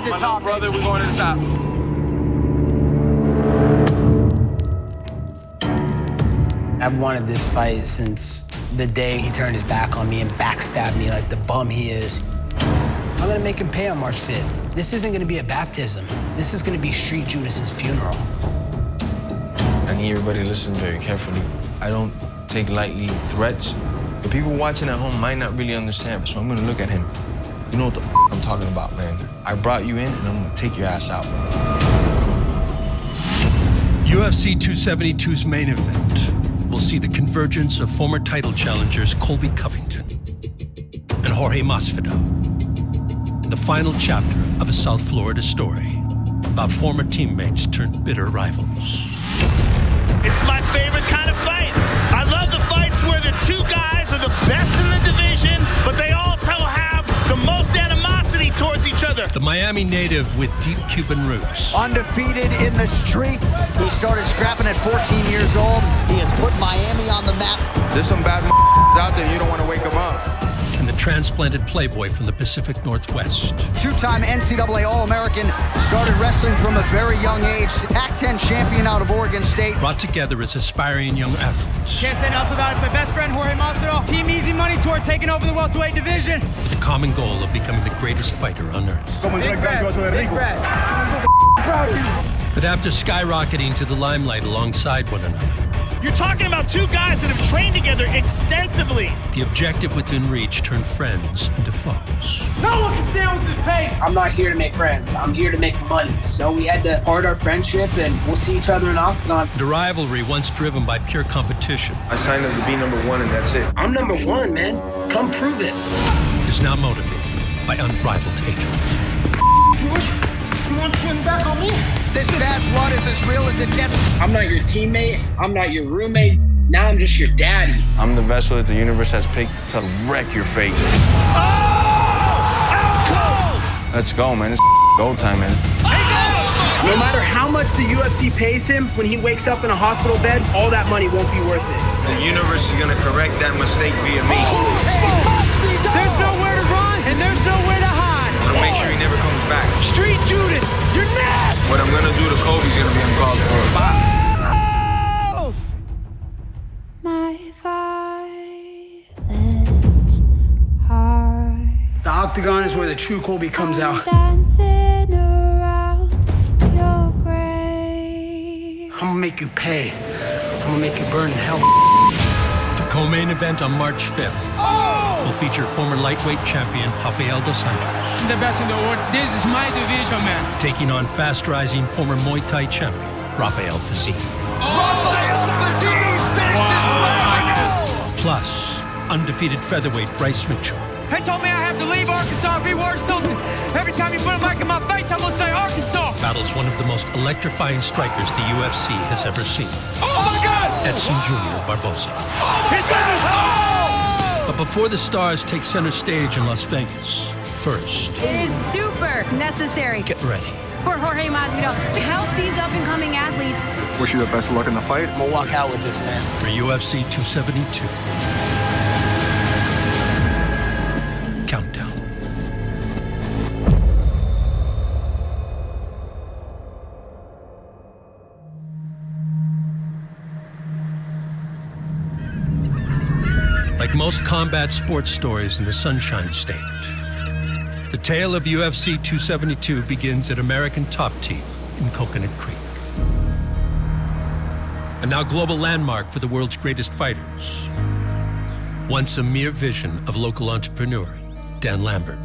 to the top, brother. We're going to the top. I've wanted this fight since the day he turned his back on me and backstabbed me like the bum he is. I'm gonna make him pay on March 5th. This isn't gonna be a baptism. This is gonna be Street Judas's funeral. I need everybody to listen very carefully. I don't take lightly threats. The people watching at home might not really understand, so I'm gonna look at him. You know what the I'm talking about, man. I brought you in, and I'm gonna take your ass out. UFC 272's main event will see the convergence of former title challengers Colby Covington and Jorge Masvidal in the final chapter of a South Florida story about former teammates turned bitter rivals. It's my favorite kind of fight. I love the fights where the two guys are the best in the division, but they also have the most animosity towards each other. The Miami native with deep Cuban roots. Undefeated in the streets. He started scrapping at 14 years old. He has put Miami on the map. There's some bad out there. You don't want to wake them up. And the transplanted playboy from the Pacific Northwest. Two-time NCAA All-American, started wrestling from a very young age. Pac-10 champion out of Oregon State. Brought together as aspiring young athletes. Can't say enough about it. It's my best friend, Jorge Masvidal. Team Easy Money Tour taking over the welterweight division. With the common goal of becoming the greatest fighter on earth. Big rest. Big rest. But after skyrocketing to the limelight alongside one another, You're talking about two guys that have trained together extensively. the objective within reach turned friends into foes. No one can stand with this pace. I'm not here to make friends. I'm here to make money. So we had to part our friendship and we'll see each other in Octagon. And a rivalry once driven by pure competition I signed up to be #1, and that's it. I'm #1, man. Come prove it. is now motivated by unbridled hatred. You want to turn back on me? This bad blood is as real as it gets. I'm not your teammate. I'm not your roommate. Now I'm just your daddy. I'm the vessel that the universe has picked to wreck your face. Oh! Out cold! Let's go, man. It's go time, man. No matter how much the UFC pays him, when he wakes up in a hospital bed, all that money won't be worth it. The universe is gonna correct that mistake via me. There's nowhere to run and there's nowhere to hide. I'm gonna make sure he never comes back. Street Judas, you're next. What I'm gonna do to Kobe's gonna be uncalled for. My violet heart. The Octagon is where the true Colby comes out. Dancing around your grave. I'm gonna make you pay. I'm gonna make you burn in hell. The co-main event on March 5th will feature former lightweight champion Rafael dos Anjos The best in the world. This is my division, man. taking on fast-rising former Muay Thai champion Rafael Fiziev. Rafael Fiziev finishes well. Plus, undefeated featherweight Bryce Mitchell. They told me I have to leave Arkansas and reword something. Every time you put a mic in my face, I'm gonna say Arkansas. Battles one of the most electrifying strikers the UFC has ever seen, Oh my God! Edson Jr. Barbosa. His goodness! But before the stars take center stage in Las Vegas, first, It is super necessary get ready. for Jorge Masvidal to help these up-and-coming athletes. Wish you the best of luck in the fight. I'm gonna walk out with this, man. For UFC 272. Countdown. Like most combat sports stories in the Sunshine State, the tale of UFC 272 begins at American Top Team in Coconut Creek. A now global landmark for the world's greatest fighters. Once a mere vision of local entrepreneur Dan Lambert.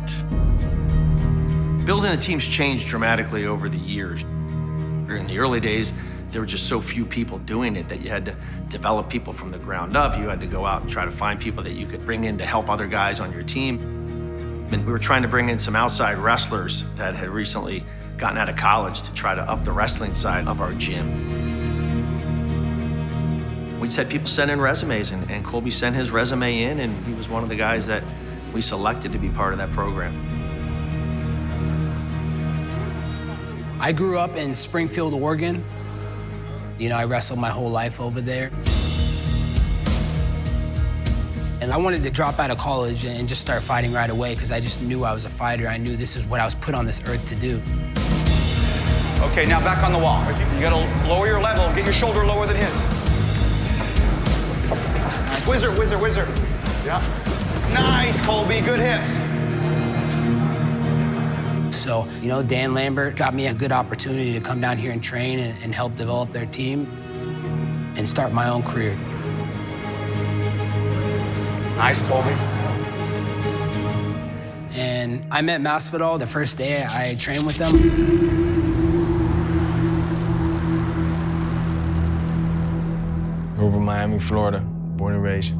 Building a team's changed dramatically over the years. In the early days, there were just so few people doing it that you had to develop people from the ground up. You had to go out and try to find people that you could bring in to help other guys on your team. And we were trying to bring in some outside wrestlers that had recently gotten out of college to try to up the wrestling side of our gym. We just had people send in resumes, and Colby sent his resume in, and he was one of the guys that we selected to be part of that program. I grew up in Springfield, Oregon. You know, I wrestled my whole life over there. And And I wanted to drop out of college and just start fighting right away because I just knew I was a fighter. I knew this is what I was put on this earth to do. Okay, now back on the wall. You gotta lower your level, get your shoulder lower than his. Nice. Whizzer, whizzer, whizzer. Yeah. Nice, Colby, good hips. So, you know, Dan Lambert got me a good opportunity to come down here and train and help develop their team and start my own career. Nice, Colby. And I met Masvidal the first day I trained with them. Grew up in Miami, Florida, born and raised.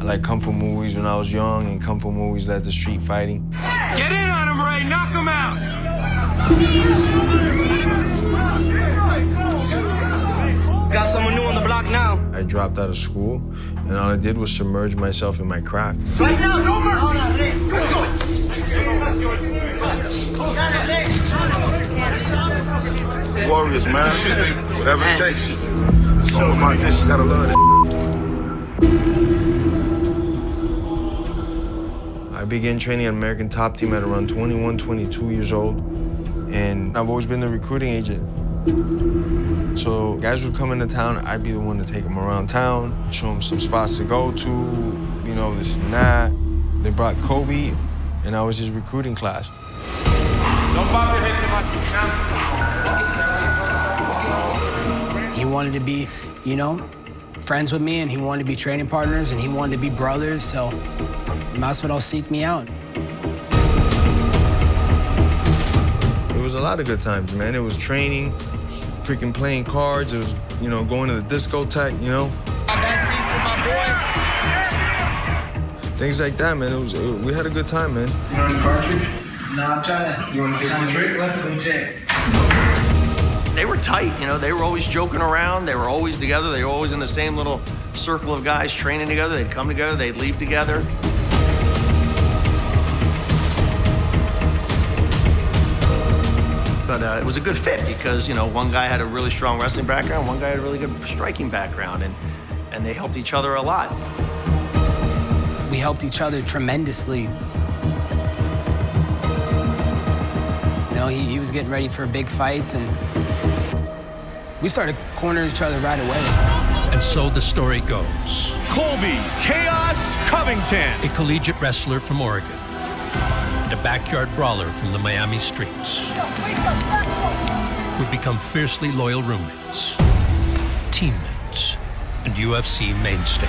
I like kung fu movies when I was young, and kung fu movies led to street fighting. Get in on him, Ray. Knock him out. Got someone new on the block now. I dropped out of school, and all I did was submerge myself in my craft. Right now, no mercy. Let's go. Warriors, man. Whatever it takes. It's all about this. You gotta love this. I began training at American Top Team at around 21, 22 years old, and I've always been the recruiting agent. So guys would come into town, I'd be the one to take them around town, show them some spots to go to, you know, this and that. They brought Kobe, and I was his recruiting class. Don't bump your head too much. He wanted to be, you know, friends with me, and he wanted to be training partners, and he wanted to be brothers, so Masvidal seeked me out. It was a lot of good times, man. It was training, freaking playing cards. It was, you know, going to the discotheque, you know. Things like that, man. We had a good time, man. You want a card trick? No, I'm trying to. You want to see a trick? Let's go check. They were tight, you know, they were always joking around, they were always together, they were always in the same little circle of guys training together, they'd come together, they'd leave together. But it was a good fit because, you know, one guy had a really strong wrestling background, one guy had a really good striking background, and they helped each other a lot. We helped each other tremendously. You know, he was getting ready for big fights, and we started cornering each other right away. And so the story goes. Colby Chaos Covington. A collegiate wrestler from Oregon and a backyard brawler from the Miami streets would become fiercely loyal roommates, teammates, and UFC mainstays.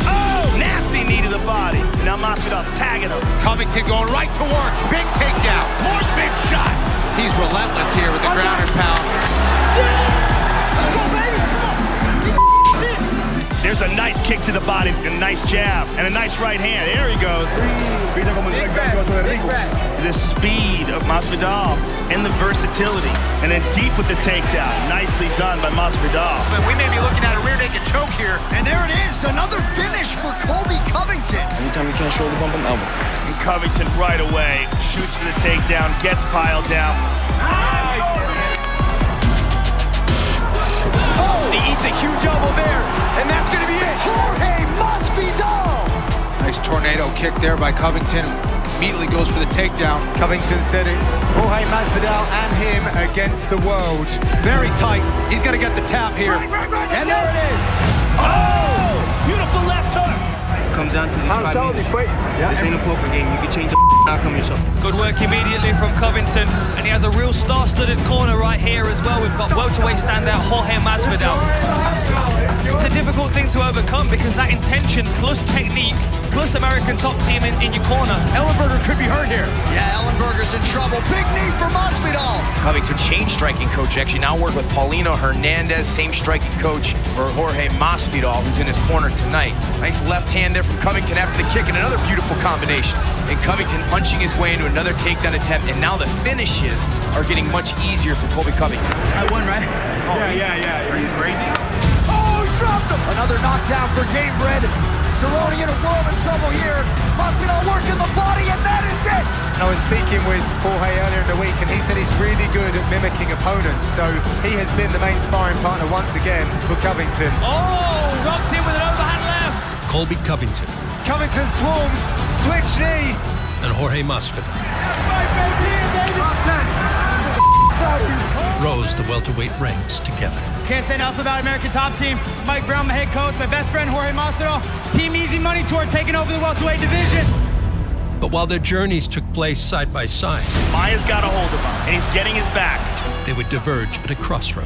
Oh, nasty knee to the body. And now Masvidal tagging him. Covington going right to work. Big takedown. More big shots. He's relentless here with the ground and pound. There's a nice kick to the body, a nice jab, and a nice right hand. There he goes. The speed of Masvidal and the versatility. And then deep with the takedown. Nicely done by Masvidal. But we may be looking at a rear naked choke here. And there it is, another finish for Colby Covington. Anytime you can't shoulder bump an elbow. And Covington right away shoots for the takedown, gets piled down. He eats a huge elbow there, and that's going to be it. Jorge Masvidal. Nice tornado kick there by Covington. Immediately goes for the takedown. Covington said it's Jorge Masvidal and him against the world. Very tight. He's going to get the tap here. And there it is. Oh! Beautiful left hook. Comes down to these 5 minutes. This ain't a poker game. You can change the outcome yourself. Good work immediately from Covington, and he has a real star-studded corner right here as well. We've got welterweight standout Jorge Masvidal. It's a difficult thing to overcome because that intention plus technique plus American top team in your corner. Ellenberger could be hurt here. Yeah, Ellenberger's in trouble. Big knee for Masvidal. Covington changed striking coach. Actually now work with Paulino Hernandez, same striking coach for Jorge Masvidal, who's in his corner tonight. Nice left hand there from Covington after the kick, and another beautiful combination. And Covington punching his way into another takedown attempt, and now the finishes are getting much easier for Colby Covington. I won, right? Oh, yeah. Are you crazy? Oh, he dropped him. Another knockdown for Gamebred. Cerrone in a world of trouble here. Masvidal working the body, and that is it. I was speaking with Jorge earlier in the week, and he said he's really good at mimicking opponents. So he has been the main sparring partner once again for Covington. Oh, rocked in with an overhand left. Colby Covington. Covington swarms, switch knee. And Jorge Masvidal rose the welterweight ranks together. Can't say enough about American Top Team. Mike Brown, my head coach, my best friend Jorge Masvidal. Team Easy Money Tour taking over the welterweight division. But while their journeys took place side by side, Maia's got a hold of him, and he's getting his back. they would diverge at a crossroad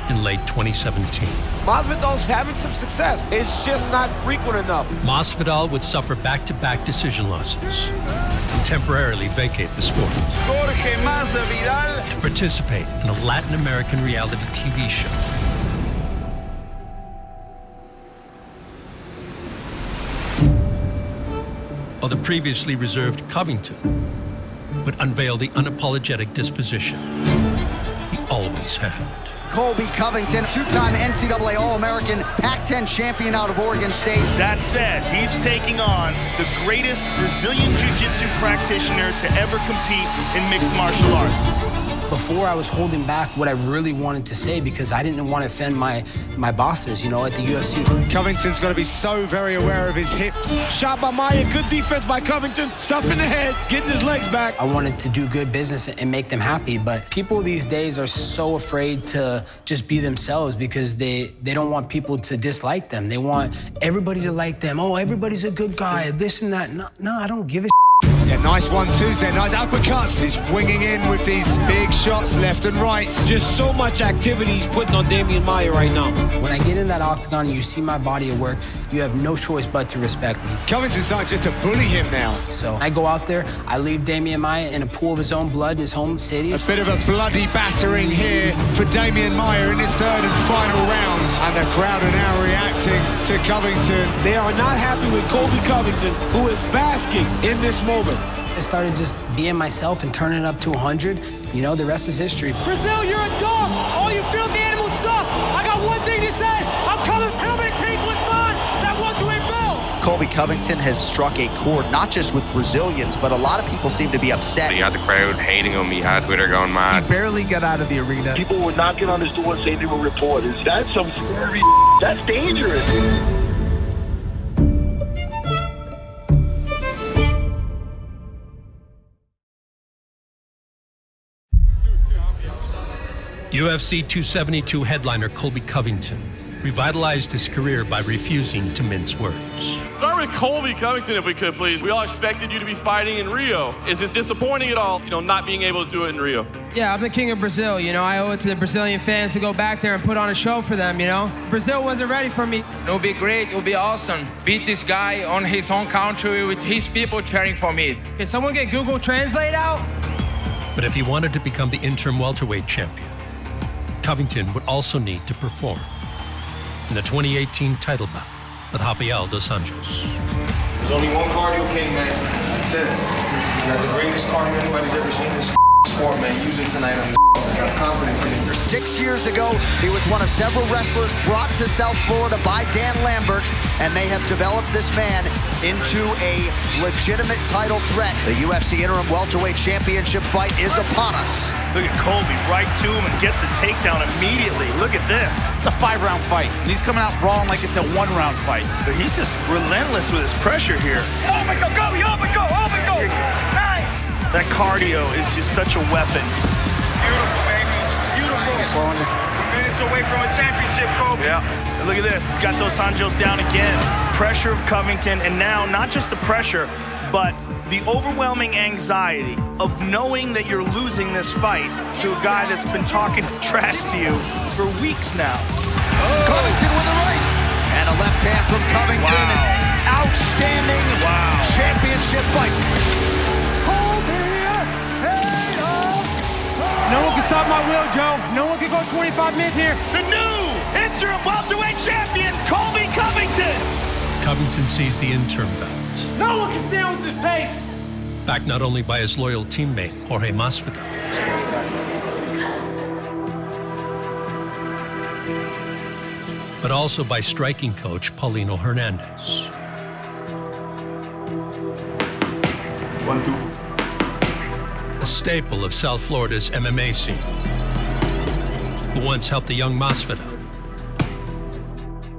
in late 2017. Masvidal's having some success. It's just not frequent enough. Masvidal would suffer back-to-back decision losses and temporarily vacate the sport Jorge Masvidal. to participate in a Latin American reality TV show. While the previously reserved Covington would unveil the unapologetic disposition he always had. Colby Covington, two-time NCAA All-American, Pac-10 champion out of Oregon State. That said, he's taking on the greatest Brazilian Jiu-Jitsu practitioner to ever compete in mixed martial arts. Before, I was holding back what I really wanted to say because I didn't want to offend my bosses, you know, at the UFC. Covington's got to be so very aware of his hips. Shot by Maia, good defense by Covington. Stuff in the head, getting his legs back. I wanted to do good business and make them happy, but people these days are so afraid to just be themselves because they don't want people to dislike them. They want everybody to like them. Oh, everybody's a good guy, this and that. No, I don't give a Yeah, nice 1-2s there, nice uppercuts. He's winging in with these big shots left and right. Just so much activity he's putting on Damian Maia right now. When I get in that octagon and you see my body at work, you have no choice but to respect me. Covington's not just to bully him now. So I go out there, I leave Damian Maia in a pool of his own blood in his home city. A bit of a bloody battering here for Damian Maia in his third and final round. And the crowd are now reacting to Covington. They are not happy with Colby Covington, who is basking in this moment. I started just being myself and turning it up to 100. You know, the rest is history. Brazil, you're a dog. All you filthy animals suck. I got one thing to say. I'm coming and I'm going to take what's mine. That welterweight belt. Colby Covington has struck a chord, not just with Brazilians, but a lot of people seem to be upset. You had the crowd hating him. You had Twitter going mad. He barely got out of the arena. People were knocking on his door saying they were reporters. That's some scary. That's dangerous. UFC 272 headliner Colby Covington revitalized his career by refusing to mince words. Start with Colby Covington, if we could, please. We all expected you to be fighting in Rio. Is it disappointing at all, not being able to do it in Rio? Yeah, I'm the king of Brazil. I owe it to the Brazilian fans to go back there and put on a show for them, Brazil wasn't ready for me. It'll be great. It'll be awesome. Beat this guy on his home country with his people cheering for me. Can someone get Google Translate out? But if he wanted to become the interim welterweight champion, Covington would also need to perform in the 2018 title bout with Rafael dos Anjos. There's only one cardio king, man. That's it. You got the greatest cardio anybody's ever seen in this sport, man. Use it tonight on I got confidence in it. 6 years ago, he was one of several wrestlers brought to South Florida by Dan Lambert, and they have developed this man into a legitimate title threat. The UFC Interim Welterweight Championship fight is upon us. Look at Colby right to him and gets the takedown immediately. Look at this. It's a 5-round fight. And he's coming out brawling like it's a 1-round fight. But he's just relentless with his pressure here. Oh my God, go, oh my God, oh my God. Nice. That cardio is just such a weapon. Beautiful, baby. Beautiful. Minutes away from a championship, Colby. Yeah. And look at this. He's got Dos Anjos down again. Pressure of Covington, and now not just the pressure, but the overwhelming anxiety of knowing that you're losing this fight to a guy that's been talking trash to you for weeks now. Covington with a right. And a left hand from Covington. Wow. Outstanding championship fight. No one can stop my will, Joe. No one can go 25 minutes here. The new interim welterweight champion, Colby Covington. Covington sees the interim bout. No one can stand with this pace. Backed not only by his loyal teammate, Jorge Masvidal, but also by striking coach Paulino Hernandez. 1-2. A staple of South Florida's MMA scene, who once helped the young Masvidal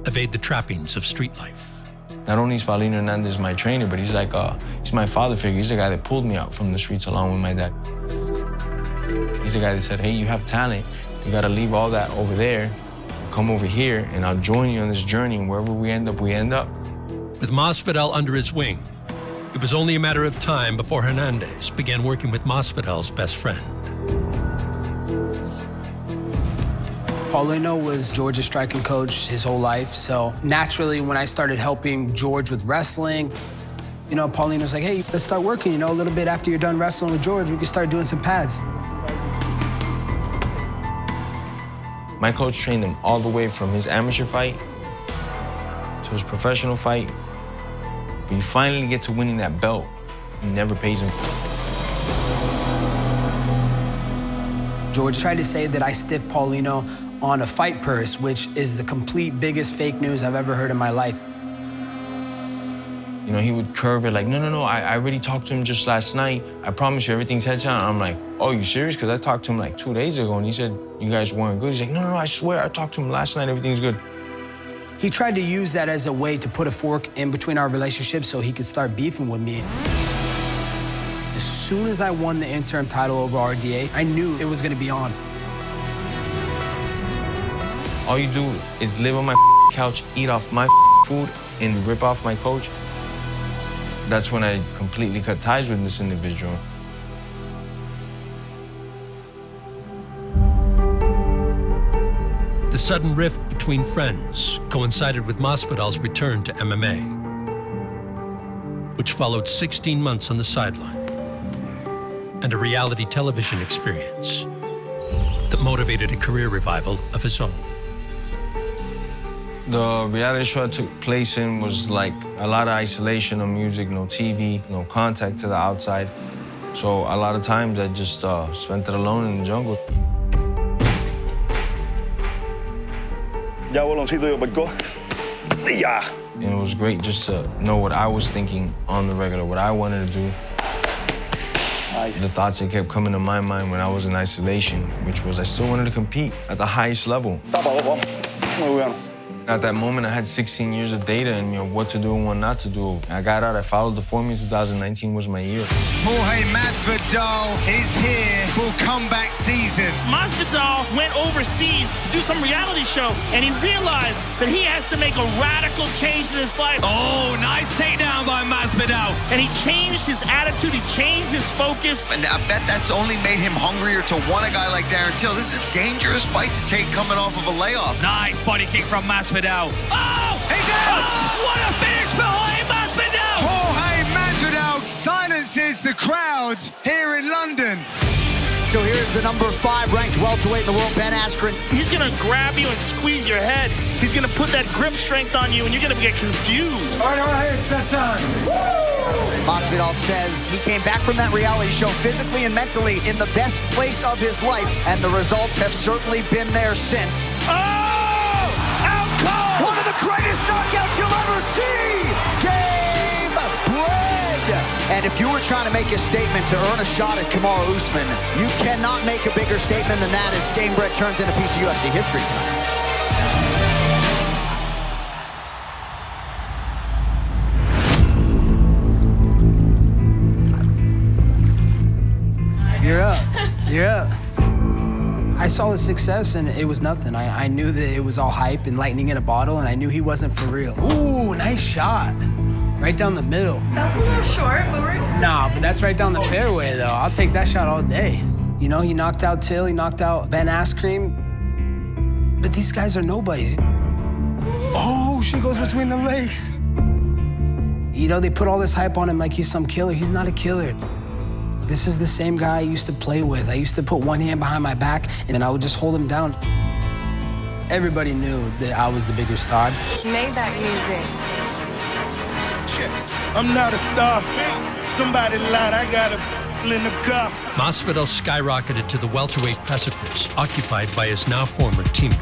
evade the trappings of street life. Not only is Paulino Hernandez my trainer, but he's like, he's my father figure. He's the guy that pulled me out from the streets along with my dad. He's the guy that said, hey, you have talent. You gotta leave all that over there, come over here, and I'll join you on this journey, and wherever we end up, we end up. With Masvidal under his wing, it was only a matter of time before Hernandez began working with Masvidal's best friend. Paulino was George's striking coach his whole life, so naturally when I started helping George with wrestling, you know, Paulino's like, hey, let's start working, you know, a little bit after you're done wrestling with George, we can start doing some pads. My coach trained him all the way from his amateur fight to his professional fight. When you finally get to winning that belt, he never pays him. George tried to say that I stiffed Paulino on a fight purse, which is the complete biggest fake news I've ever heard in my life. You know, he would curve it like, no, I already talked to him just last night. I promise you everything's heads on. I'm like, oh, you serious? Because I talked to him like 2 days ago and he said, you guys weren't good. He's like, no, I swear, I talked to him last night, everything's good. He tried to use that as a way to put a fork in between our relationship so he could start beefing with me. As soon as I won the interim title over RDA, I knew it was gonna be on. All you do is live on my couch, eat off my food, and rip off my coach. That's when I completely cut ties with this individual. The sudden rift between friends coincided with Masvidal's return to MMA, which followed 16 months on the sideline and a reality television experience that motivated a career revival of his own. The reality show I took place in was like a lot of isolation, no music, no TV, no contact to the outside. So a lot of times I just spent it alone in the jungle. Ya boloncito yo perco. Ya. And it was great just to know what I was thinking on the regular, what I wanted to do. Nice. The thoughts that kept coming to my mind when I was in isolation, which was I still wanted to compete at the highest level. Tapa, ojo. Muy bueno. At that moment, I had 16 years of data in me of what to do and what not to do. I got out, I followed the formula. 2019 was my year. Jorge Masvidal is here for comeback season. Masvidal went overseas to do some reality show, and he realized that he has to make a radical change in his life. Oh, nice takedown by Masvidal. And he changed his attitude, he changed his focus. And I bet that's only made him hungrier to want a guy like Darren Till. This is a dangerous fight to take coming off of a layoff. Nice body kick from Masvidal. Oh! He's out! Oh, what a finish for Jorge Masvidal! Jorge Masvidal silences the crowd here in London. So here's the number 5 ranked welterweight in the world, Ben Askren. He's gonna grab you and squeeze your head. He's gonna put that grip strength on you, and you're gonna get confused. All right, it's that time. Masvidal says he came back from that reality show physically and mentally in the best place of his life, and the results have certainly been there since. One of the greatest knockouts you'll ever see! Game bread! And if you were trying to make a statement to earn a shot at Kamaru Usman, you cannot make a bigger statement than that as Game Bread turns into a piece of UFC history tonight. You're up. You're up. I saw the success and it was nothing. I knew that it was all hype and lightning in a bottle, and I knew he wasn't for real. Ooh, nice shot. Right down the middle. That's a little short, but we're... Nah, but that's right down the fairway, though. I'll take that shot all day. You know, he knocked out Till, he knocked out Ben Askren. But these guys are nobodies. Oh, she goes between the legs. You know, they put all this hype on him like he's some killer. He's not a killer. This is the same guy I used to play with. I used to put one hand behind my back, and then I would just hold him down. Everybody knew that I was the bigger star. Made that music. I'm not a star. Somebody lied, I got a in the car. Masvidal skyrocketed to the welterweight precipice, occupied by his now former teammate.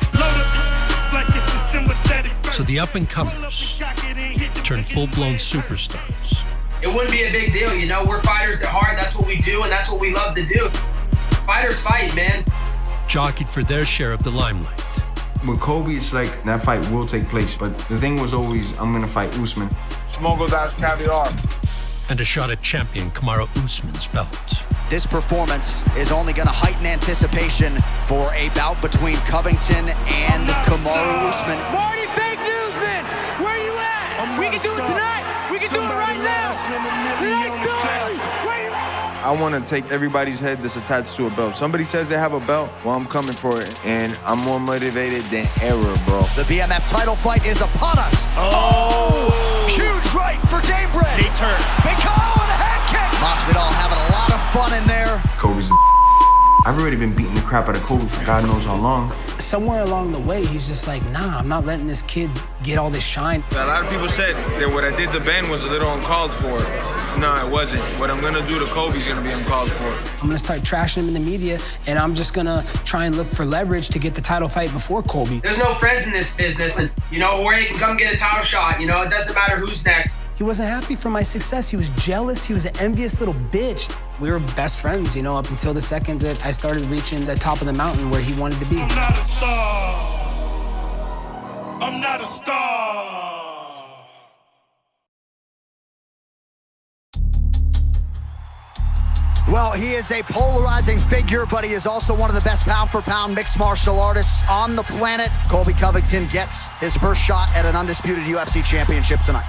So the up-and-comers turned full-blown superstars it wouldn't be a big deal. You know, we're fighters at heart. That's what we do, and that's what we love to do. Fighters fight, man. Jockeyed for their share of the limelight. With Colby, it's like that fight will take place, but the thing was always, I'm gonna fight Usman. Smoke goes out as caviar. And a shot at champion Kamaru Usman's belt. This performance is only going to heighten anticipation for a bout between Covington and Kamaru Usman. Marty, fake news, man. Where you at? We can do it tonight. We can do it right now. The night's too early. Where you at? I want to take everybody's head that's attached to a belt. Somebody says they have a belt, well, I'm coming for it, and I'm more motivated than ever, bro. The BMF title fight is upon us. Oh! Huge right for Gamebred. They turn. They call and a head kick. Masvidal having a lot of fun in there. Kobe's a I've already been beating the crap out of Kobe for God knows how long. Somewhere along the way, he's just like, nah, I'm not letting this kid get all this shine. A lot of people said that what I did to Ben was a little uncalled for. No, it wasn't. What I'm gonna do to Kobe's gonna be uncalled for. I'm gonna start trashing him in the media, and I'm just gonna try and look for leverage to get the title fight before Kobe. There's no friends in this business, and you know, Jorge can come get a title shot. You know, it doesn't matter who's next. He wasn't happy for my success. He was jealous. He was an envious little bitch. We were best friends, you know, up until the second that I started reaching the top of the mountain where he wanted to be. I'm not a star. I'm not a star. Well, he is a polarizing figure, but he is also one of the best pound-for-pound mixed martial artists on the planet. Colby Covington gets his first shot at an undisputed UFC championship tonight.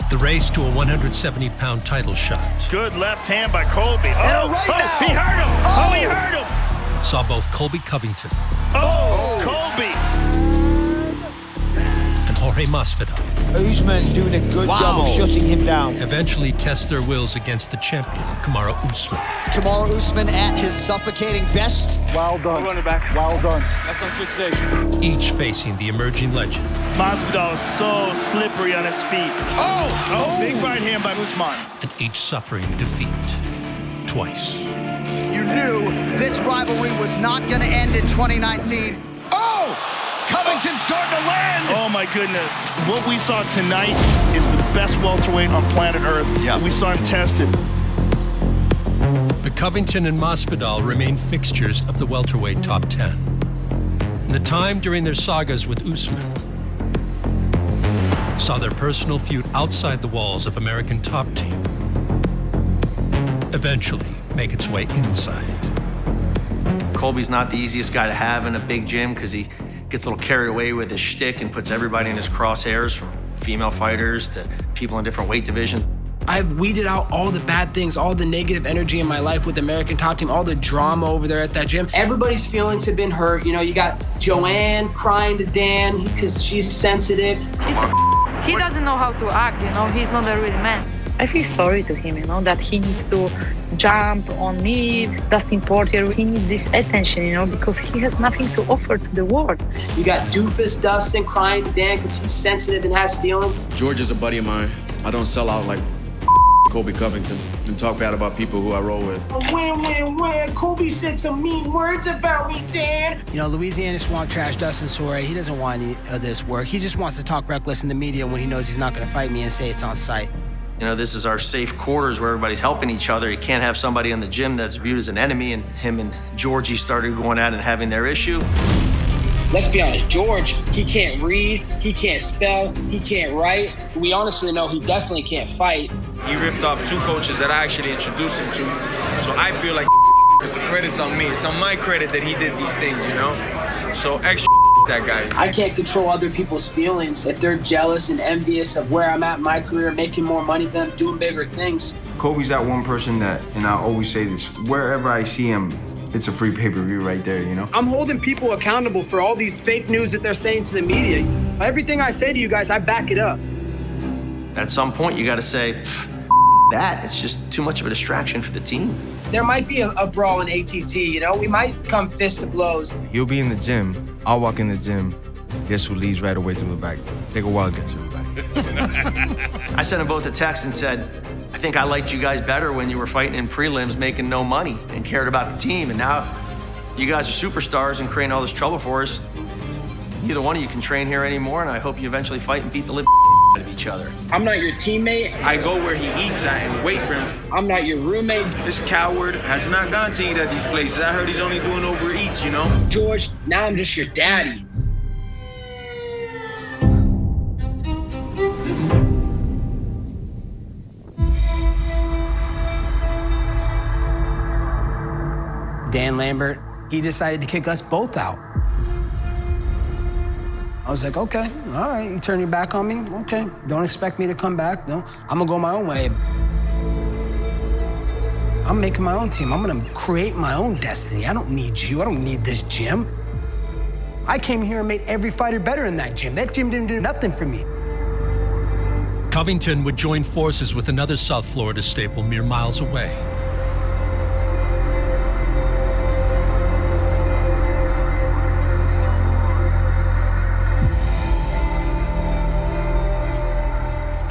The race to a 170-pound title shot. Good left hand by Colby. And right now. He hurt him. Oh, he hurt him. Saw both Colby Covington Colby. and Jorge Masvidal Usman's doing a good job of shutting him down. eventually test their wills against the champion, Kamaru Usman. Kamaru Usman at his suffocating best. Well done. Run it back. Well done. That's on fixation. Each facing the emerging legend. Masvidal is so slippery on his feet. Oh, big right hand by Usman. And each suffering defeat twice. You knew this rivalry was not going to end in 2019. Covington's starting to land. Oh my goodness. What we saw tonight is the best welterweight on planet Earth. Yeah. We saw him tested. But Covington and Masvidal remain fixtures of the welterweight top 10. And the time during their sagas with Usman saw their personal feud outside the walls of American Top Team eventually make its way inside. Colby's not the easiest guy to have in a big gym because he gets a little carried away with his shtick and puts everybody in his crosshairs, from female fighters to people in different weight divisions. I've weeded out all the bad things, all the negative energy in my life with American Top Team, all the drama over there at that gym. Everybody's feelings have been hurt. You know, you got Joanne crying to Dan because she's sensitive. He doesn't know how to act, you know, he's not a real man. I feel sorry to him, you know, that he needs to jump on me, Dustin Porter. He needs this attention, you know, because he has nothing to offer to the world. You got doofus Dustin crying to Dan because he's sensitive and has feelings. George is a buddy of mine. I don't sell out like Colby Covington and talk bad about people who I roll with. When Colby said some mean words about me, Dan. You know, Louisiana swamp trash Dustin Soare. He doesn't want any of this work. He just wants to talk reckless in the media when he knows he's not going to fight me and say it's on site. You know, this is our safe quarters where everybody's helping each other. You can't have somebody in the gym that's viewed as an enemy, and him and Georgie started going at it and having their issue. Let's be honest, George, he can't read, he can't spell, he can't write. We honestly know he definitely can't fight. He ripped off 2 coaches that I actually introduced him to. So I feel like because the credit's on me. It's on my credit that he did these things, you know? So extra that guy. I can't control other people's feelings. If they're jealous and envious of where I'm at in my career, making more money than them, doing bigger things. Kobe's that one person that, and I always say this, wherever I see him, it's a free pay-per-view right there, you know? I'm holding people accountable for all these fake news that they're saying to the media. Everything I say to you guys, I back it up. At some point, you got to say, that. It's just too much of a distraction for the team. There might be a brawl in ATT, you know? We might come fist to blows. You'll be in the gym. I'll walk in the gym. Guess who leads right away through the back? Take a wild guess, everybody. I sent them both a text and said, I think I liked you guys better when you were fighting in prelims, making no money, and cared about the team. And now you guys are superstars and creating all this trouble for us. Neither one of you can train here anymore, and I hope you eventually fight and beat the living out of each other. I'm not your teammate. I go where he eats at and wait for him. I'm not your roommate. This coward has not gone to eat at these places. I heard he's only doing Uber Eats, you know? George, now I'm just your daddy. Dan Lambert, he decided to kick us both out. I was like, okay, all right, you turn your back on me? Okay, don't expect me to come back. No, I'm gonna go my own way. I'm making my own team. I'm gonna create my own destiny. I don't need you, I don't need this gym. I came here and made every fighter better in that gym. That gym didn't do nothing for me. Covington would join forces with another South Florida staple mere miles away.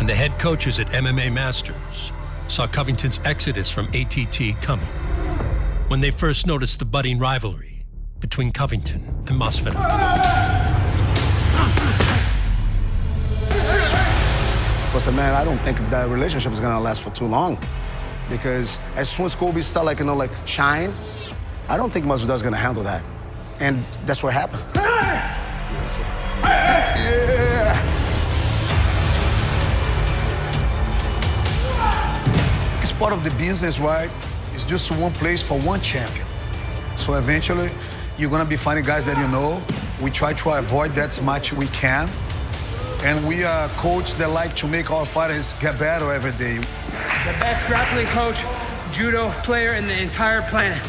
And the head coaches at MMA Masters saw Covington's exodus from ATT coming when they first noticed the budding rivalry between Covington and Masvidal. Listen, man, I don't think that relationship is gonna last for too long, because as soon as Colby start like shine, I don't think Masvidal's gonna handle that, and that's what happened. Yeah. It's part of the business, right? It's just one place for one champion. So eventually, you're gonna be finding guys that you know. We try to avoid that as much as we can. And we are coaches that like to make our fighters get better every day. The best grappling coach, judo player in the entire planet.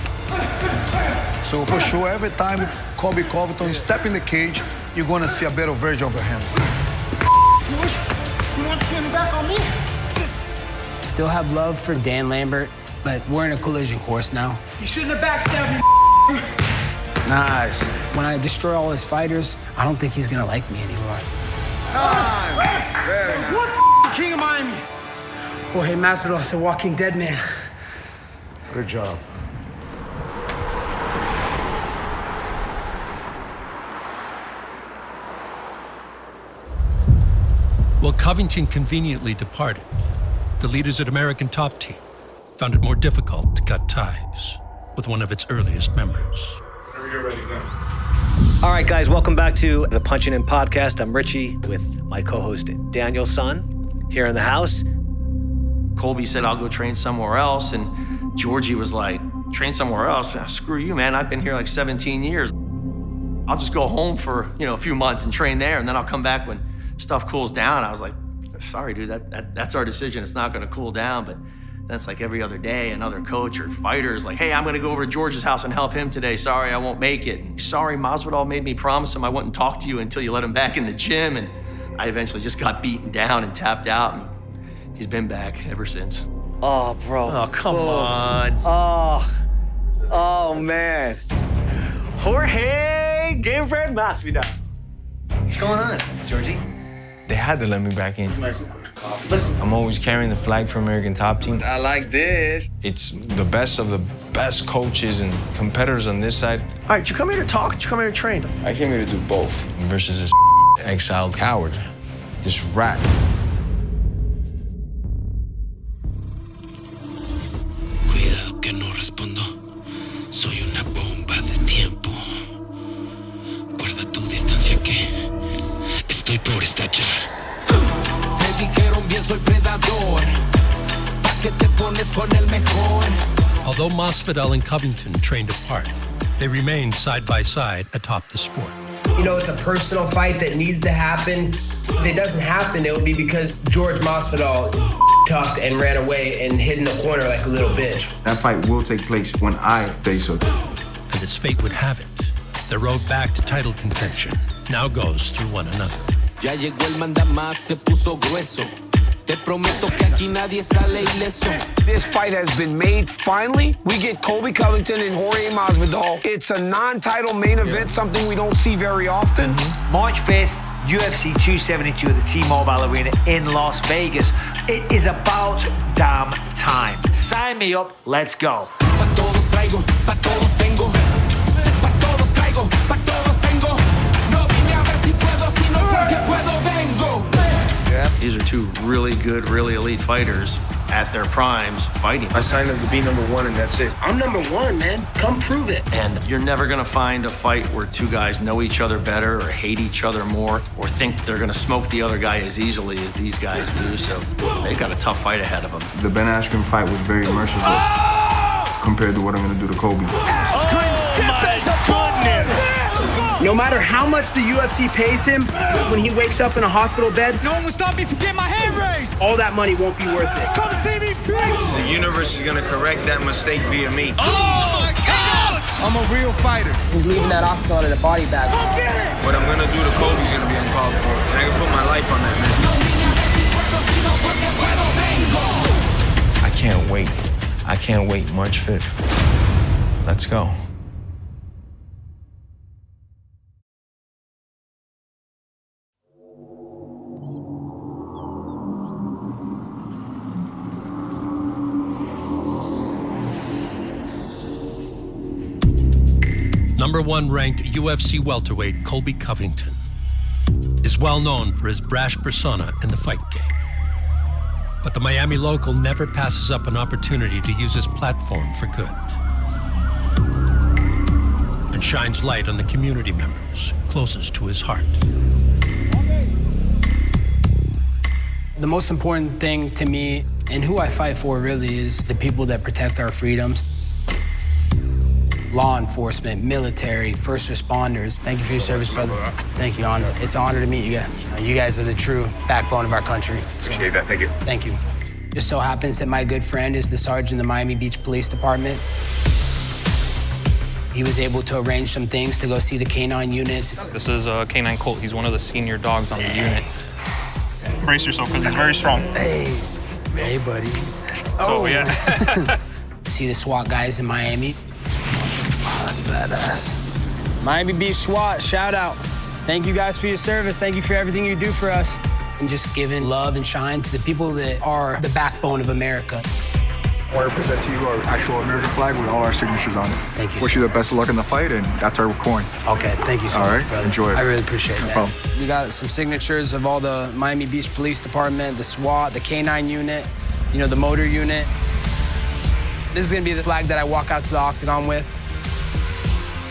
So for sure, every time Colby Covington step in the cage, you're gonna see a better version of him. George, you want to turn your back on me? Still have love for Dan Lambert, but we're in a collision course now. You shouldn't have backstabbed me. Nice. When I destroy all his fighters, I don't think he's gonna like me anymore. Very nice. What king of Miami? Jorge Masvidal, the walking dead man. Good job. While Covington conveniently departed, the leaders at American Top Team found it more difficult to cut ties with one of its earliest members. You're ready, go. All right, guys, welcome back to the Punching In Podcast. I'm Richie with my co-host Daniel Son here in the house. Colby said, I'll go train somewhere else. And Georgie was like, train somewhere else? Screw you, man. I've been here like 17 years. I'll just go home for, a few months and train there, and then I'll come back when stuff cools down. I was like, sorry, dude, that's our decision. It's not gonna cool down. But that's like every other day, another coach or fighter is like, hey, I'm gonna go over to George's house and help him today. Sorry, I won't make it. And sorry, Masvidal made me promise him I wouldn't talk to you until you let him back in the gym. And I eventually just got beaten down and tapped out, and he's been back ever since. Oh, bro. Oh, come on. Oh, man. Jorge Game Friend Masvidal. What's going on, Georgie? They had to let me back in. I'm always carrying the flag for American Top Team. I like this. It's the best of the best coaches and competitors on this side. All right, did you come here to talk? Did you come here to train? I came here to do both. Versus this exiled coward, this rat. Cuidado que no respondo. Soy una bomba de tiempo. Guarda tu distancia que estoy por estallar. Te dijeron bien soy predador. ¿Pa' qué te pones con el mejor? Although Masvidal and Covington trained apart, they remained side by side atop the sport. It's a personal fight that needs to happen. If it doesn't happen, it will be because George Masvidal tucked and ran away and hid in the corner like a little bitch. That fight will take place when I say so. And as fate would have it, the road back to title contention now goes through one another. Ya llegó el mandamás, se puso grueso. Te prometo que aquí nadie sale ileso. This fight has been made. Finally, we get Colby Covington and Jorge Masvidal. It's a non-title main event, something we don't see very often. March 5th, UFC 272 at the T-Mobile Arena in Las Vegas. It is about damn time. Sign me up, let's go. Pa' todos traigo, pa' todos tengo. Pa' todos traigo, pa' todos tengo. No vine a ver si puedo, sino porque puedo vengo. These are two really good, really elite fighters at their primes fighting. I signed up to be #1 and that's it. I'm #1, man. Come prove it. And you're never gonna find a fight where two guys know each other better or hate each other more or think they're gonna smoke the other guy as easily as these guys do. So they got a tough fight ahead of them. The Ben Askren fight was very merciful compared to what I'm gonna do to Kobe. No matter how much the UFC pays him, when he wakes up in a hospital bed, No one will stop me from getting my hand raised. all that money won't be worth it. Come see me, bitch. The universe is gonna correct that mistake via me. Oh my God! I'm a real fighter. He's leaving that octagon in a body bag. Go get it. What I'm gonna do to Kobe is gonna be uncalled for. And I can put my life on that, man. I can't wait. I can't wait. March 5th. Let's go. #1 ranked UFC welterweight Colby Covington is well known for his brash persona in the fight game. But the Miami local never passes up an opportunity to use his platform for good and shines light on the community members closest to his heart. The most important thing to me and who I fight for really is the people that protect our freedoms. Law enforcement, military, first responders. Thank you for your service, brother. Thank you, honor. It's an honor to meet you guys. You guys are the true backbone of our country. Appreciate that, thank you. Thank you. Just so happens that my good friend is the sergeant in the Miami Beach Police Department. He was able to arrange some things to go see the K9 units. This is K9 Colt. He's one of the senior dogs on the unit. Brace yourself, because he's very strong. Hey, buddy. So, yeah. See the SWAT guys in Miami. Oh, that's badass. Miami Beach SWAT, shout out. Thank you guys for your service. Thank you for everything you do for us. And just giving love and shine to the people that are the backbone of America. I want to present to you our actual American flag with all our signatures on it. Thank you. Wish you the best of luck in the fight, and that's our coin. Okay, thank you so much, brother. All right, enjoy it. I really appreciate that. No problem. We got some signatures of all the Miami Beach Police Department, the SWAT, the K9 unit, you know, the motor unit. This is gonna be the flag that I walk out to the octagon with.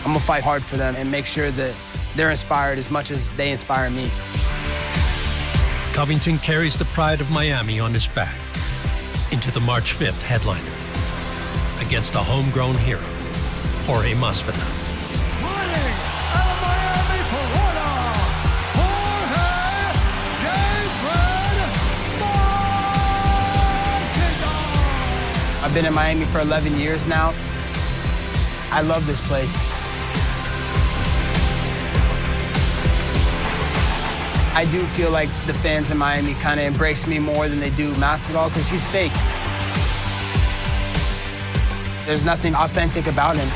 I'm gonna fight hard for them and make sure that they're inspired as much as they inspire me. Covington carries the pride of Miami on his back into the March 5th headliner against a homegrown hero, Jorge Masvidal. I've been in Miami for 11 years now. I love this place. I do feel like the fans in Miami kind of embrace me more than they do Masvidal because he's fake. There's nothing authentic about him.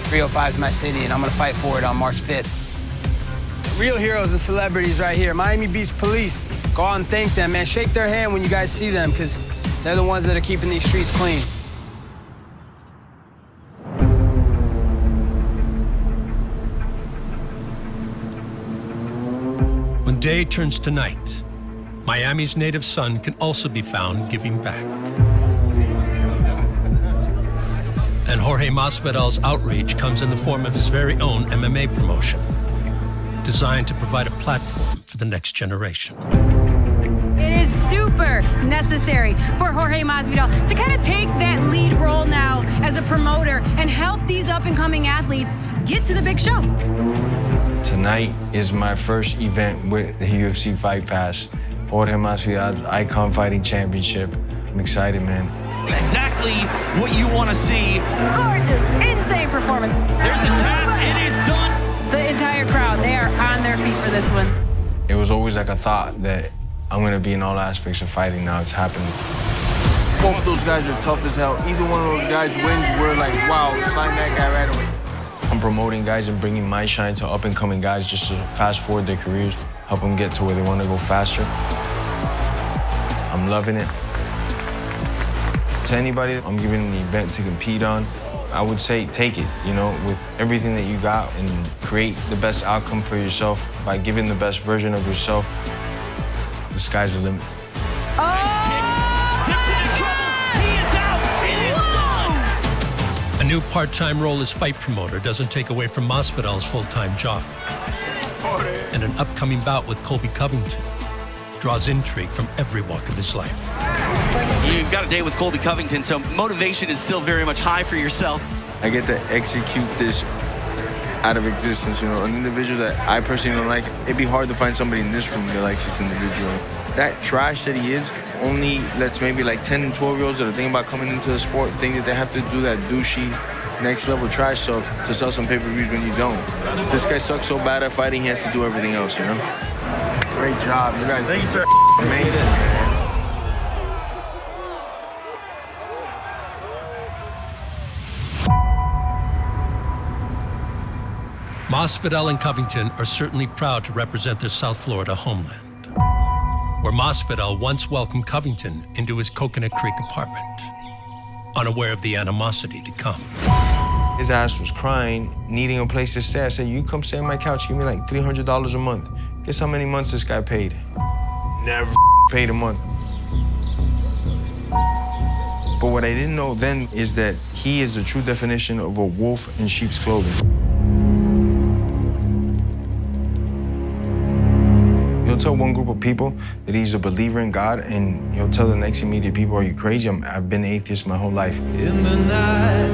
305 is my city, and I'm gonna fight for it on March 5th. Real heroes and celebrities right here. Miami Beach Police. Go out and thank them, man. Shake their hand when you guys see them, because they're the ones that are keeping these streets clean. When day turns to night, Miami's native son can also be found giving back. And Jorge Masvidal's outreach comes in the form of his very own MMA promotion, designed to provide a platform for the next generation. It is super necessary for Jorge Masvidal to kind of take that lead role now as a promoter and help these up-and-coming athletes get to the big show. Tonight is my first event with the UFC Fight Pass, Jorge Masvidal's Icon Fighting Championship. I'm excited, man. Exactly what you want to see. Gorgeous, insane performance. There's the tap, it is done. The entire crowd, they are on their feet for this one. It was always like a thought that I'm gonna be in all aspects of fighting. Now it's happening. Both of those guys are tough as hell. Either one of those guys wins, we're like, wow, sign that guy right away. I'm promoting guys and bringing my shine to up-and-coming guys just to fast forward their careers, help them get to where they want to go faster. I'm loving it. To anybody I'm giving an event to compete on, I would say take it, you know, with everything that you got and create the best outcome for yourself by giving the best version of yourself. The sky's the limit. A new part-time role as fight promoter doesn't take away from Masvidal's full-time job. And an upcoming bout with Colby Covington draws intrigue from every walk of his life. You've got a day with Colby Covington, so motivation is still very much high for yourself. I get to execute this out of existence, you know, an individual that I personally don't like. It'd be hard to find somebody in this room that likes this individual. That trash that he is only lets maybe like 10 and 12-year-olds that are thinking about coming into the sport think that they have to do that douchey, next-level trash stuff to sell some pay-per-views when you don't. This guy sucks so bad at fighting, he has to do everything else, you know? Great job. You guys, thank you, sir. Made it. Masvidal and Covington are certainly proud to represent their South Florida homeland, where Masvidal once welcomed Covington into his Coconut Creek apartment, unaware of the animosity to come. His ass was crying, needing a place to stay. I said, you come stay on my couch, give me like $300 a month. Guess how many months this guy paid? Never paid a month. But what I didn't know then is that he is the true definition of a wolf in sheep's clothing. He'll tell one group of people that he's a believer in God, and he'll tell the next immediate people, are you crazy? I've been atheist my whole life. In the night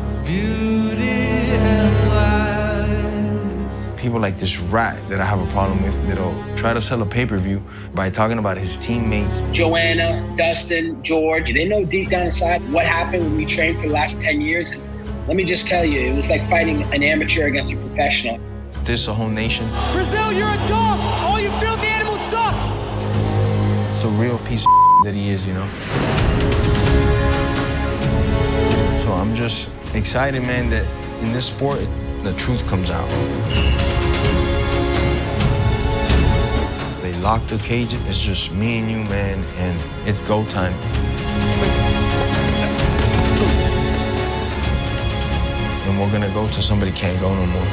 of beauty and lies. People like this rat that I have a problem with that'll try to sell a pay-per-view by talking about his teammates. Joanna, Dustin, George, they know deep down inside what happened when we trained for the last 10 years. And let me just tell you, it was like fighting an amateur against a professional. This a whole nation. Brazil, you're a dog. All you filthy animals suck. It's a real piece of that he is, you know? So I'm just excited, man, that in this sport, the truth comes out. They lock the cage, it's just me and you, man, and it's go time. And we're gonna go till somebody can't go no more.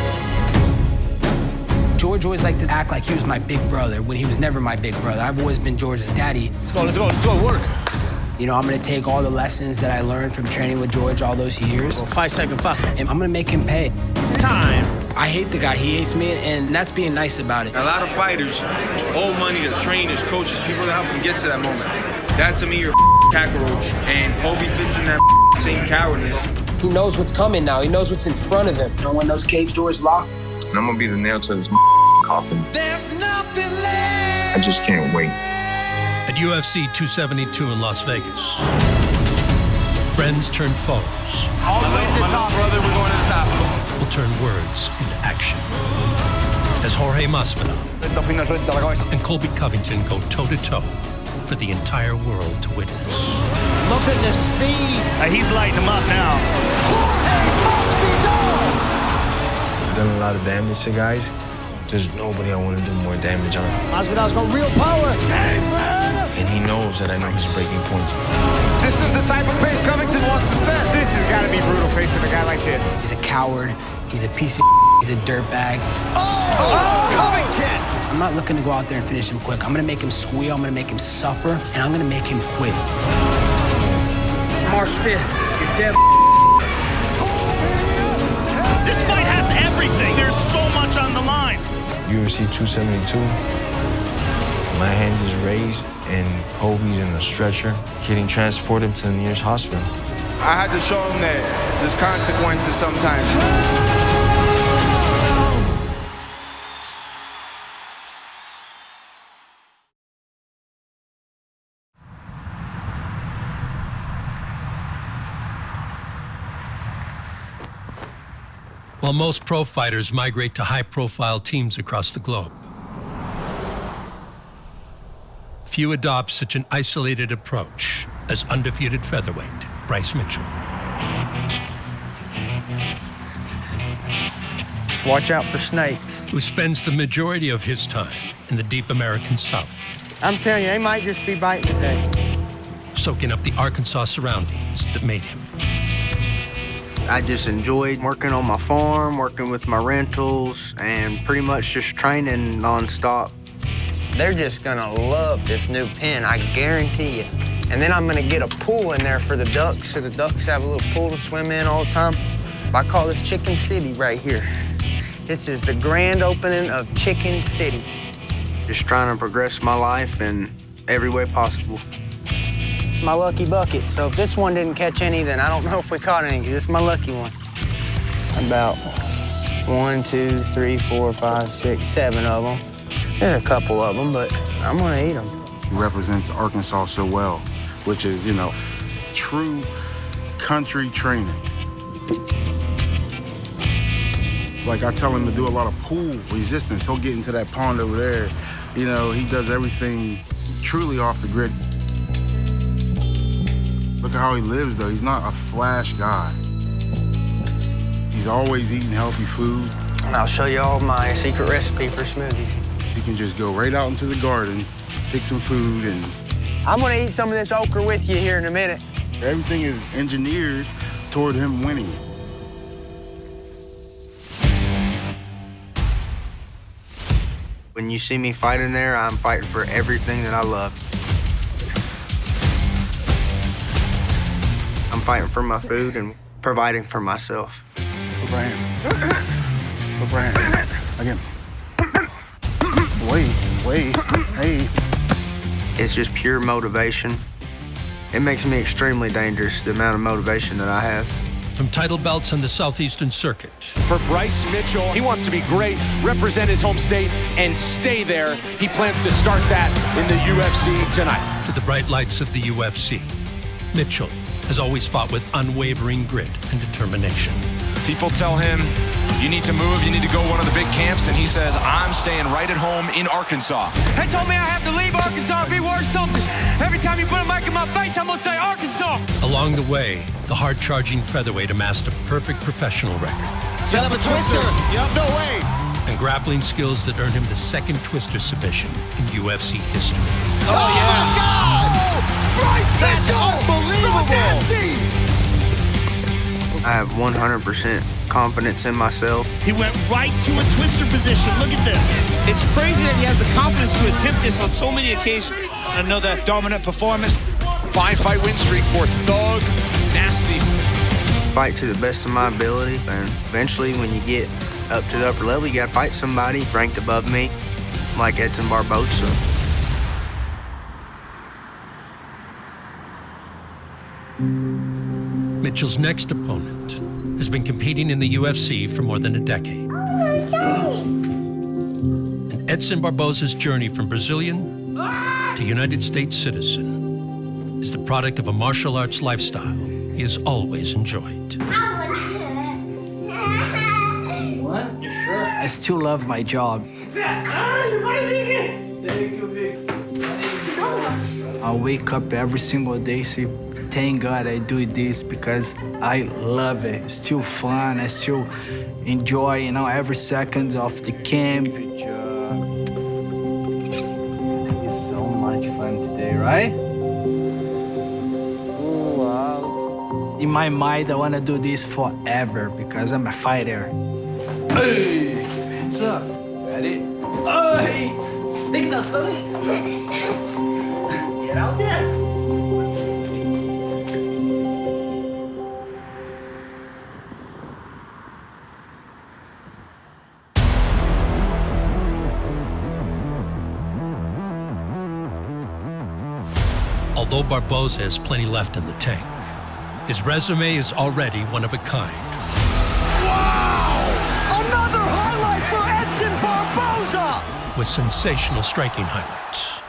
George always liked to act like he was my big brother when he was never my big brother. I've always been George's daddy. Let's go, work. You know, I'm gonna take all the lessons that I learned from training with George all those years. 5 seconds faster. And I'm gonna make him pay. Time. I hate the guy, he hates me, and that's being nice about it. A lot of fighters owe money to trainers, coaches, people that help them get to that moment. That to me, you're a cockroach, and Colby fits in that same cowardness. He knows what's coming now. He knows what's in front of him. And when those cage doors lock, And I'm gonna be the nail to this coffin. There's nothing left. I just can't wait. At UFC 272 in Las Vegas, friends turn foes. All the way to the top, brother. We're going to the top. Will turn words into action. As Jorge Masvidal and Colby Covington go toe-to-toe for the entire world to witness. Look at the speed. He's lighting him up now. I've done a lot of damage to guys. There's nobody I want to do more damage on. Masvidal's got real power. And he knows that I know his breaking points. This is the type of pace Covington wants to set. This has got to be brutal facing a guy like this. He's a coward, he's a piece of he's a dirtbag. Covington! I'm not looking to go out there and finish him quick. I'm gonna make him squeal, I'm gonna make him suffer, and I'm gonna make him quit. March 5th. You're dead. This fight has everything. There's so much on the line. UFC 272, my hand is raised and Colby's in a stretcher, getting transported to the nearest hospital. I had to show him that there's consequences sometimes. While most pro fighters migrate to high-profile teams across the globe, few adopt such an isolated approach as undefeated featherweight Bryce Mitchell. Just watch out for snakes. Who spends the majority of his time in the deep American South. I'm telling you, they might just be biting today. Soaking up the Arkansas surroundings that made him I just enjoyed working on my farm, working with my rentals, and pretty much just training nonstop. They're just gonna love this new pen, I guarantee you. And then I'm gonna get a pool in there for the ducks, because the ducks have a little pool to swim in all the time. I call this Chicken City right here. This is the grand opening of Chicken City. Just trying to progress my life in every way possible. It's my lucky bucket, so if this one didn't catch any, then I don't know if we caught any. This is my lucky one. About 1, 2, 3, 4, 5, 6, 7 of them. There's a couple of them, but I'm gonna eat them. He represents Arkansas so well, which is, you know, true country training. Like I tell him to do a lot of pool resistance. He'll get into that pond over there. You know, he does everything truly off the grid. Look at how he lives, though. He's not a flash guy. He's always eating healthy foods. And I'll show you all my secret recipe for smoothies. He can just go right out into the garden, pick some food, and... I'm gonna eat some of this okra with you here in a minute. Everything is engineered toward him winning. When you see me fighting there, I'm fighting for everything that I love. I'm fighting for my food and providing for myself. Look right hand. Look right hand. Again. Wait, hey. It's just pure motivation. It makes me extremely dangerous, the amount of motivation that I have. From title belts on the Southeastern Circuit. For Bryce Mitchell, he wants to be great, represent his home state, and stay there. He plans to start that in the UFC tonight. To the bright lights of the UFC, Mitchell has always fought with unwavering grit and determination. People tell him, you need to move, you need to go one of the big camps, and he says, I'm staying right at home in Arkansas. They told me I have to leave Arkansas and be worth something. Every time you put a mic in my face, I'm gonna say Arkansas. Along the way, the hard-charging featherweight amassed a perfect professional record. Set up a twister. Yep. No way. And grappling skills that earned him the second twister submission in UFC history. Oh my God! Bryce Mitchell! Unbelievable! I have 100% confidence in myself. He went right to a twister position. Look at this. It's crazy that he has the confidence to attempt this on so many occasions. Another dominant performance. 5-fight win streak for Thug Nasty. Fight to the best of my ability, and eventually when you get up to the upper level, you gotta fight somebody ranked above me, like Edson Barboza. Mitchell's next opponent has been competing in the UFC for more than a decade. And Edson Barboza's journey from Brazilian to United States citizen is the product of a martial arts lifestyle he has always enjoyed. I still love my job. I wake up every single day, say, thank God I do this because I love it. It's still fun. I still enjoy, you know, every second of the camp. Good job. It's so much fun today, right? Wow. In my mind, I want to do this forever because I'm a fighter. Hey, hands up. Ready? Hey, think that's funny. Get out there. Although Barboza has plenty left in the tank, his resume is already one of a kind. Wow! Another highlight for Edson Barboza! With sensational striking highlights.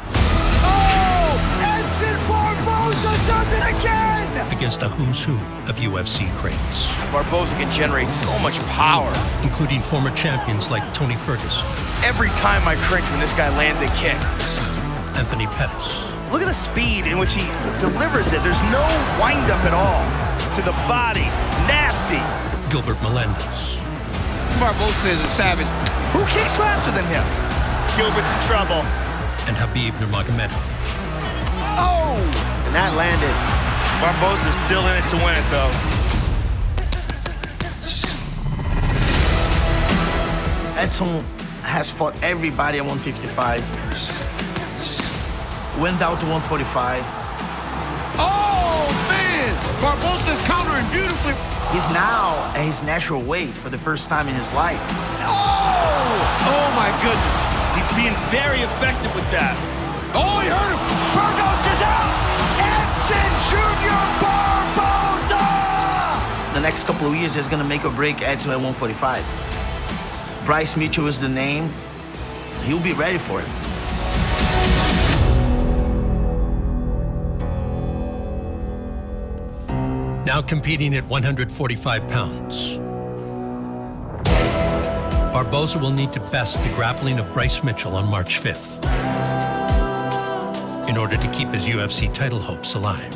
Oh! Edson Barboza does it again! Against a who's who of UFC greats. Barboza can generate so much power. Including former champions like Tony Ferguson. Every time I cringe when this guy lands a kick. Anthony Pettis. Look at the speed in which he delivers it. There's no wind-up at all. To the body. Nasty. Gilbert Melendez. Barboza is a savage. Who kicks faster than him? Gilbert's in trouble. And Khabib Nurmagomedov. Oh! And that landed. Barboza's still in it to win it, though. Edson has fought everybody at 155. Went down to 145. Oh, man! Barbosa's countering beautifully. He's now at his natural weight for the first time in his life. Oh, my goodness. He's being very effective with that. Oh, he hurt him. Burgos is out. Edson Jr. Barbosa. The next couple of years is going to make or break Edson at 145. Bryce Mitchell is the name. He'll be ready for it. Now competing at 145 pounds. Barbosa will need to best the grappling of Bryce Mitchell on March 5th in order to keep his UFC title hopes alive.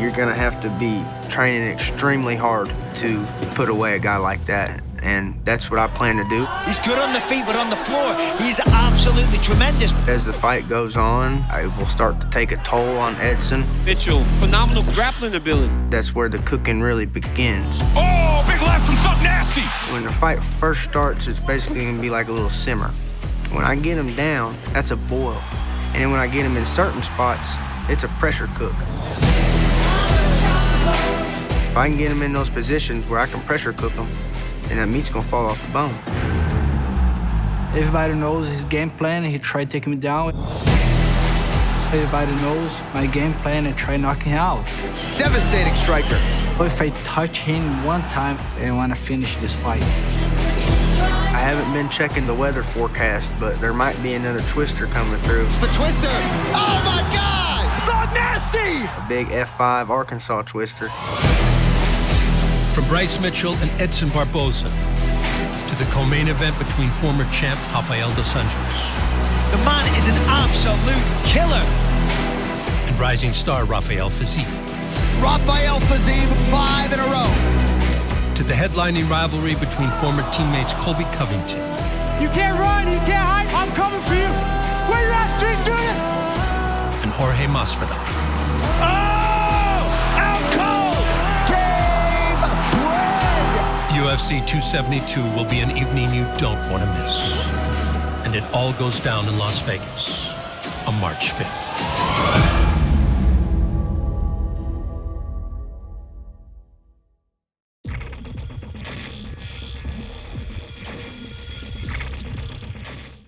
You're gonna have to be training extremely hard to put away a guy like that, and that's what I plan to do. He's good on the feet, but on the floor, he's absolutely tremendous. As the fight goes on, I will start to take a toll on Edson. Mitchell, phenomenal grappling ability. That's where the cooking really begins. Oh, big left from Thug Nasty. When the fight first starts, it's basically gonna be like a little simmer. When I get him down, that's a boil. And then when I get him in certain spots, it's a pressure cook. If I can get him in those positions where I can pressure cook him, then that meat's gonna fall off the bone. Everybody knows his game plan. He tried taking me down. Everybody knows my game plan and try knocking him out. Devastating striker. If I touch him one time, I want to finish this fight. I haven't been checking the weather forecast, but there might be another twister coming through. The twister. Oh my God! Thug Nasty! A big F5 Arkansas twister. From Bryce Mitchell and Edson Barbosa to the co-main event between former champ Rafael dos Anjos. The man is an absolute killer. And rising star Rafael Fiziev. Rafael Fiziev 5 in a row. To the headlining rivalry between former teammates Colby Covington. You can't run, you can't hide. I'm coming for you. Where you at, Street Judas? And Jorge Masvidal. UFC 272 will be an evening you don't want to miss. And it all goes down in Las Vegas on March 5th.